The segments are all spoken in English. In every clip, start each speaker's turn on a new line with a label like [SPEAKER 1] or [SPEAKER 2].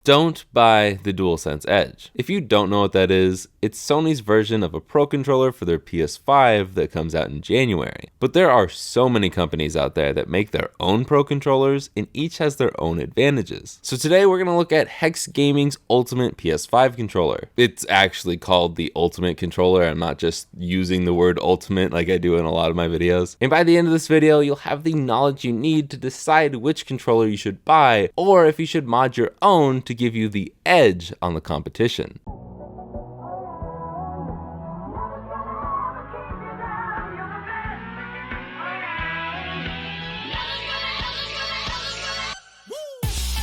[SPEAKER 1] Don't buy the DualSense Edge. If you don't know what that is, it's Sony's version of a Pro controller for their PS5 that comes out in January. But there are so many companies out there that make their own Pro controllers, and each has their own advantages. So today we're going to look at Hex Gaming's Ultimate PS5 controller. It's actually called the Ultimate controller. I'm not just using the word Ultimate like I do in a lot of my videos. And by the end of this video, you'll have the knowledge you need to decide which controller you should buy, or if you should mod your own to give you the edge on the competition.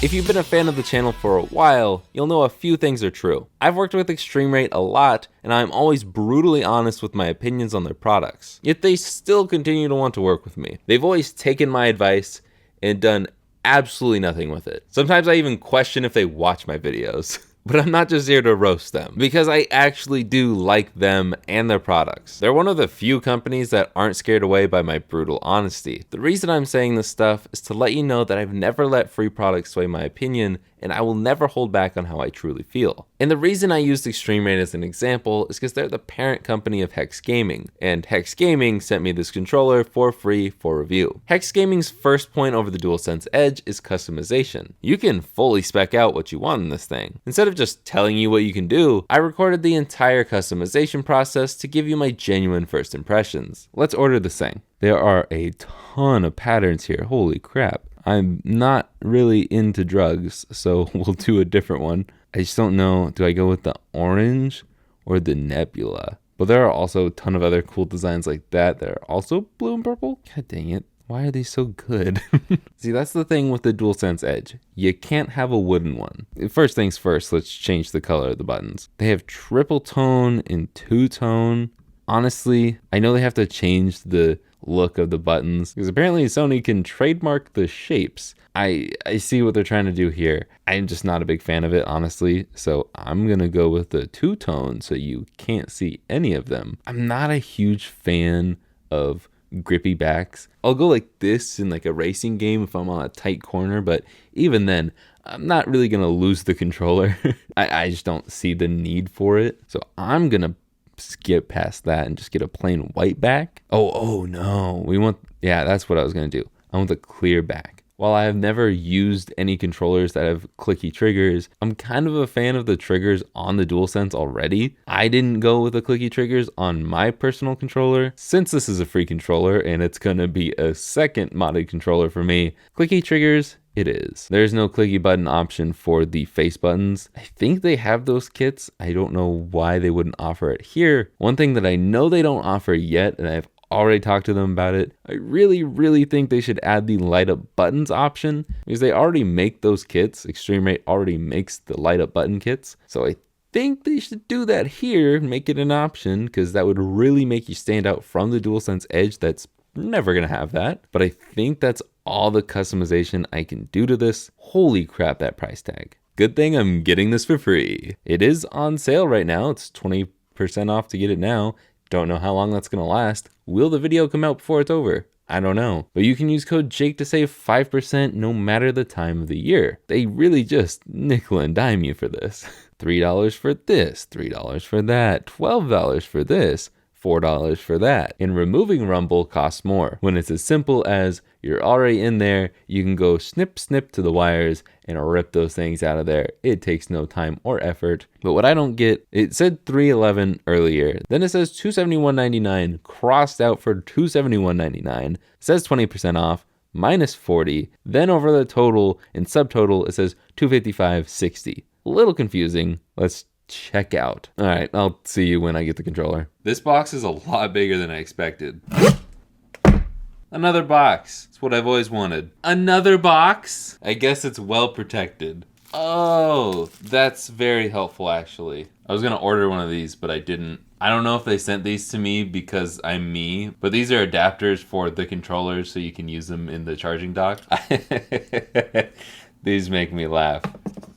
[SPEAKER 1] If you've been a fan of the channel for a while, you'll know a few things are true. I've worked with ExtremeRate a lot, and I'm always brutally honest with my opinions on their products. Yet they still continue to want to work with me. They've always taken my advice and done absolutely nothing with it. Sometimes I even question if they watch my videos. But I'm not just here to roast them, because I actually do like them and their products. They're one of the few companies that aren't scared away by my brutal honesty. The reason I'm saying this stuff is to let you know that I've never let free products sway my opinion, and I will never hold back on how I truly feel. And the reason I used ExtremeRate as an example is because they're the parent company of Hex Gaming, and Hex Gaming sent me this controller for free for review. Hex Gaming's first point over the DualSense Edge is customization. You can fully spec out what you want in this thing. Instead of just telling you what you can do, I recorded the entire customization process to give you my genuine first impressions. Let's order this thing. There are a ton of patterns here, holy crap. I'm not really into drugs, so we'll do a different one. I just don't know, do I go with the orange or the nebula? But there are also a ton of other cool designs like that that are also blue and purple. God dang it. Why are they so good? See, that's the thing with the DualSense Edge. You can't have a wooden one. First things first, let's change the color of the buttons. They have triple tone and two-tone. Honestly, I know they have to change the look of the buttons because apparently Sony can trademark the shapes. I see what they're trying to do here. I'm just not a big fan of it, honestly. So I'm going to go with the two-tone so you can't see any of them. I'm not a huge fan of grippy backs. I'll go like this in like a racing game if I'm on a tight corner, but even then, I'm not really going to lose the controller. I just don't see the need for it. So I'm going to skip past that and just get a plain white back. Oh no, yeah, that's what I was going to do. I want the clear back. While I have never used any controllers that have clicky triggers, I'm kind of a fan of the triggers on the DualSense already. I didn't go with the clicky triggers on my personal controller. Since this is a free controller and it's going to be a second modded controller for me, clicky triggers, it is. There's no clicky button option for the face buttons. I think they have those kits. I don't know why they wouldn't offer it here. One thing that I know they don't offer yet, and I've already talked to them about it, I really think they should add the light up buttons option because they already make those kits. ExtremeRate already makes the light up button kits. So I think they should do that here, make it an option, because that would really make you stand out from the DualSense Edge that's never gonna have that. But I think that's all the customization I can do to this. Holy crap, that price tag. Good thing I'm getting this for free. It is on sale right now. It's 20% off to get it now. Don't know how long that's gonna last. Will the video come out before it's over? I don't know. But you can use code Jake to save 5% no matter the time of the year. They really just nickel and dime you for this. $3 for this, $3 for that, $12 for this, $4 for that. And removing Rumble costs more. When it's as simple as you're already in there, you can go snip to the wires and rip those things out of there. It takes no time or effort. But what I don't get, it said $311 earlier. Then it says $271.99 crossed out for $271.99. It says 20% off, minus 40. Then over the total and subtotal, it says $255.60. A little confusing. Let's check out. All right, I'll see you when I get the controller. This box is a lot bigger than I expected. Another box. It's what I've always wanted. Another box? I guess it's well protected. Oh, that's very helpful actually. I was gonna order one of these, but I didn't. I don't know if they sent these to me because I'm me, but these are adapters for the controllers so you can use them in the charging dock. These make me laugh.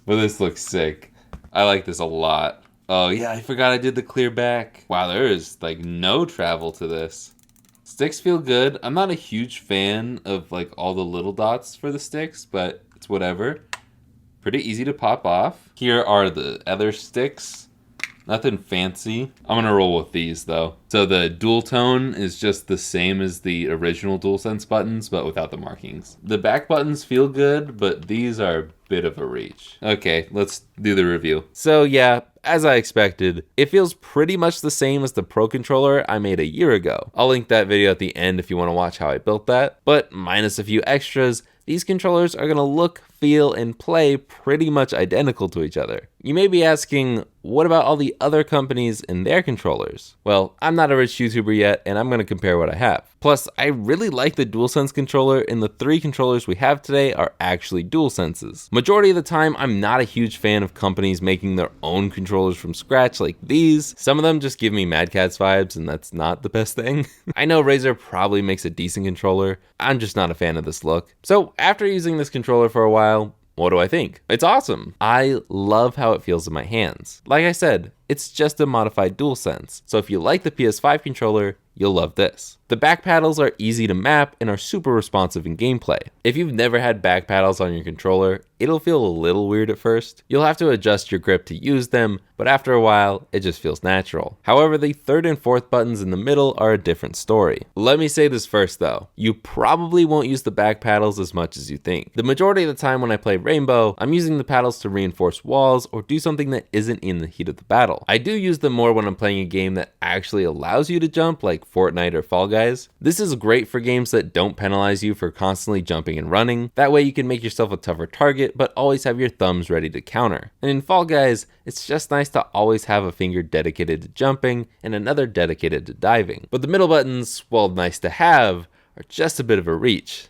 [SPEAKER 1] But this looks sick. I like this a lot. Oh yeah, I forgot I did the clear back. Wow, there is like no travel to this. Sticks feel good. I'm not a huge fan of like all the little dots for the sticks, but it's whatever. pretty easy to pop off. Here are the other sticks. Nothing fancy. I'm gonna roll with these though. So the dual tone is just the same as the original DualSense buttons, but without the markings. The back buttons feel good, but these are a bit of a reach. Okay, let's do the review. So yeah, as I expected, it feels pretty much the same as the Pro controller I made a year ago. I'll link that video at the end if you wanna watch how I built that, but minus a few extras, these controllers are gonna look, feel, and play pretty much identical to each other. You may be asking, what about all the other companies and their controllers? Well, I'm not a rich YouTuber yet, and I'm gonna compare what I have. Plus, I really like the DualSense controller, and the 3 controllers we have today are actually DualSenses. Majority of the time, I'm not a huge fan of companies making their own controllers from scratch like these. Some of them just give me Mad Catz vibes, and that's not the best thing. I know Razer probably makes a decent controller. I'm just not a fan of this look. So after using this controller for a while, what do I think? It's awesome. I love how it feels in my hands. Like I said, it's just a modified DualSense. So if you like the PS5 controller, you'll love this. The back paddles are easy to map and are super responsive in gameplay. If you've never had back paddles on your controller, it'll feel a little weird at first. You'll have to adjust your grip to use them, but after a while, it just feels natural. However, the 3rd and 4th buttons in the middle are a different story. Let me say this first though, you probably won't use the back paddles as much as you think. The majority of the time when I play Rainbow, I'm using the paddles to reinforce walls or do something that isn't in the heat of the battle. I do use them more when I'm playing a game that actually allows you to jump, like Fortnite or Fall Guys. This is great for games that don't penalize you for constantly jumping and running. That way you can make yourself a tougher target, but always have your thumbs ready to counter. And in Fall Guys, it's just nice to always have a finger dedicated to jumping and another dedicated to diving. But the middle buttons, while nice to have, are just a bit of a reach.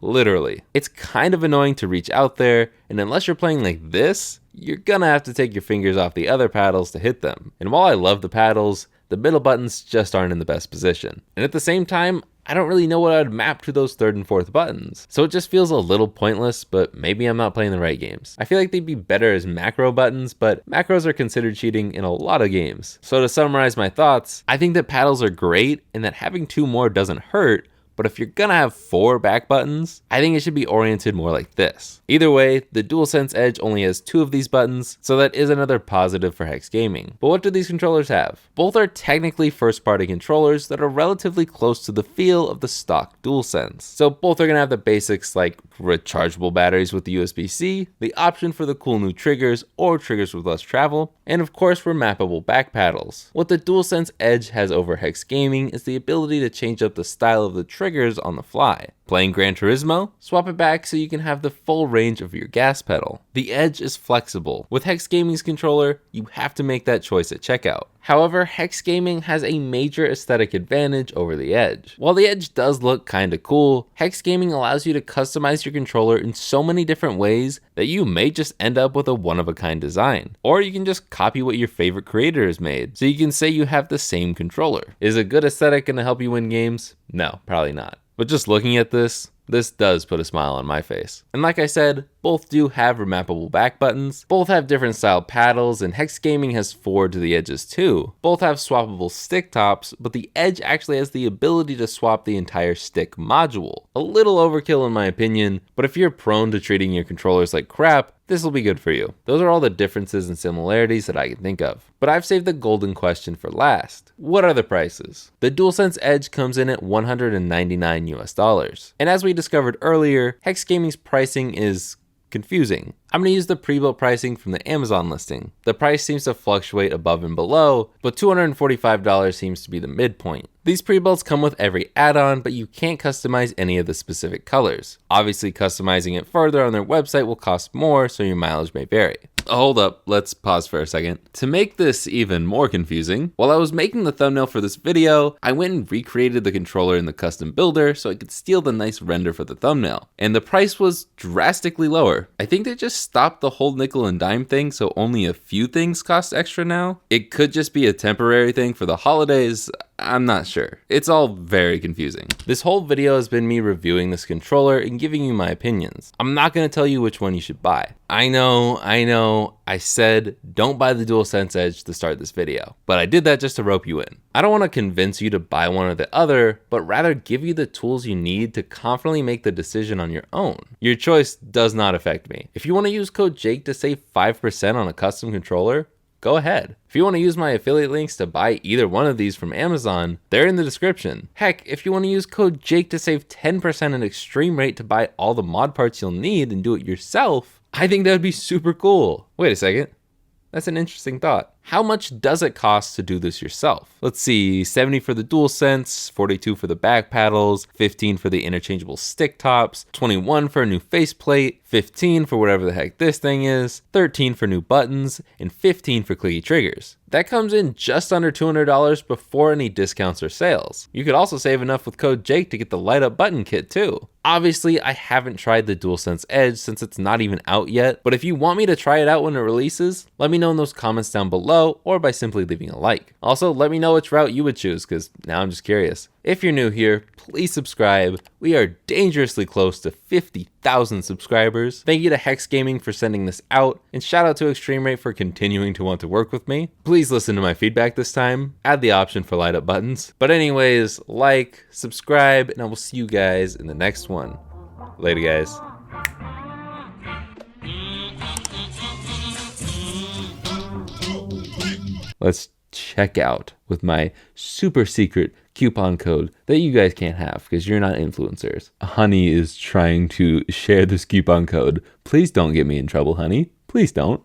[SPEAKER 1] Literally. It's kind of annoying to reach out there, and unless you're playing like this, you're gonna have to take your fingers off the other paddles to hit them. And while I love the paddles, the middle buttons just aren't in the best position. And at the same time, I don't really know what I'd map to those 3rd and 4th buttons. So it just feels a little pointless, but maybe I'm not playing the right games. I feel like they'd be better as macro buttons, but macros are considered cheating in a lot of games. So to summarize my thoughts, I think that paddles are great and that having 2 more doesn't hurt, but if you're gonna have 4 back buttons, I think it should be oriented more like this. Either way, the DualSense Edge only has 2 of these buttons, so that is another positive for Hex Gaming. But what do these controllers have? Both are technically first-party controllers that are relatively close to the feel of the stock DualSense. So both are gonna have the basics like rechargeable batteries with the USB-C, the option for the cool new triggers or triggers with less travel, and of course remappable back paddles. What the DualSense Edge has over Hex Gaming is the ability to change up the style of the triggers on the fly. Playing Gran Turismo? Swap it back so you can have the full range of your gas pedal. The Edge is flexible. With Hex Gaming's controller, you have to make that choice at checkout. However, Hex Gaming has a major aesthetic advantage over the Edge. While the Edge does look kinda cool, Hex Gaming allows you to customize your controller in so many different ways that you may just end up with a one-of-a-kind design. Or you can just copy what your favorite creator has made, so you can say you have the same controller. Is a good aesthetic gonna help you win games? No, probably not. But just looking at this does put a smile on my face. And like I said, both do have remappable back buttons, both have different style paddles, and Hex Gaming has 4 to the edges too. Both have swappable stick tops, but the Edge actually has the ability to swap the entire stick module. A little overkill in my opinion, but if you're prone to treating your controllers like crap, this will be good for you. Those are all the differences and similarities that I can think of. But I've saved the golden question for last. What are the prices? The DualSense Edge comes in at $199 US. And as we discovered earlier, Hex Gaming's pricing is confusing. I'm going to use the pre-built pricing from the Amazon listing. The price seems to fluctuate above and below, but $245 seems to be the midpoint. These pre-builts come with every add-on, but you can't customize any of the specific colors. Obviously, customizing it further on their website will cost more, so your mileage may vary. Hold up, let's pause for a second. To make this even more confusing, while I was making the thumbnail for this video, I went and recreated the controller in the custom builder so I could steal the nice render for the thumbnail. And the price was drastically lower. I think they just stopped the whole nickel and dime thing, so only a few things cost extra now. It could just be a temporary thing for the holidays. I'm not sure. It's all very confusing. This whole video has been me reviewing this controller and giving you my opinions. I'm not going to tell you which one you should buy. I know, I said don't buy the DualSense Edge to start this video, but I did that just to rope you in. I don't want to convince you to buy one or the other, but rather give you the tools you need to confidently make the decision on your own. Your choice does not affect me. If you want to use code Jake to save 5% on a custom controller, go ahead. If you want to use my affiliate links to buy either one of these from Amazon, they're in the description. Heck, if you want to use code Jake to save 10% at Extreme Rate to buy all the mod parts you'll need and do it yourself, I think that would be super cool. Wait a second. That's an interesting thought. How much does it cost to do this yourself? Let's see, 70 for the DualSense, 42 for the back paddles, 15 for the interchangeable stick tops, 21 for a new faceplate, 15 for whatever the heck this thing is, 13 for new buttons, and 15 for clicky triggers. That comes in just under $200 before any discounts or sales. You could also save enough with code Jake to get the light up button kit too. Obviously, I haven't tried the DualSense Edge since it's not even out yet, but if you want me to try it out when it releases, let me know in those comments down below or by simply leaving a like. Also, let me know which route you would choose, because now I'm just curious. If you're new here, please subscribe. We are dangerously close to 50,000 subscribers. Thank you to Hex Gaming for sending this out, and shout out to ExtremeRate for continuing to want to work with me. Please listen to my feedback this time. Add the option for light up buttons. But anyways, like, subscribe, and I will see you guys in the next one. Later, guys. Let's check out with my super secret coupon code that you guys can't have because you're not influencers. Honey is trying to share this coupon code. Please don't get me in trouble, honey. Please don't.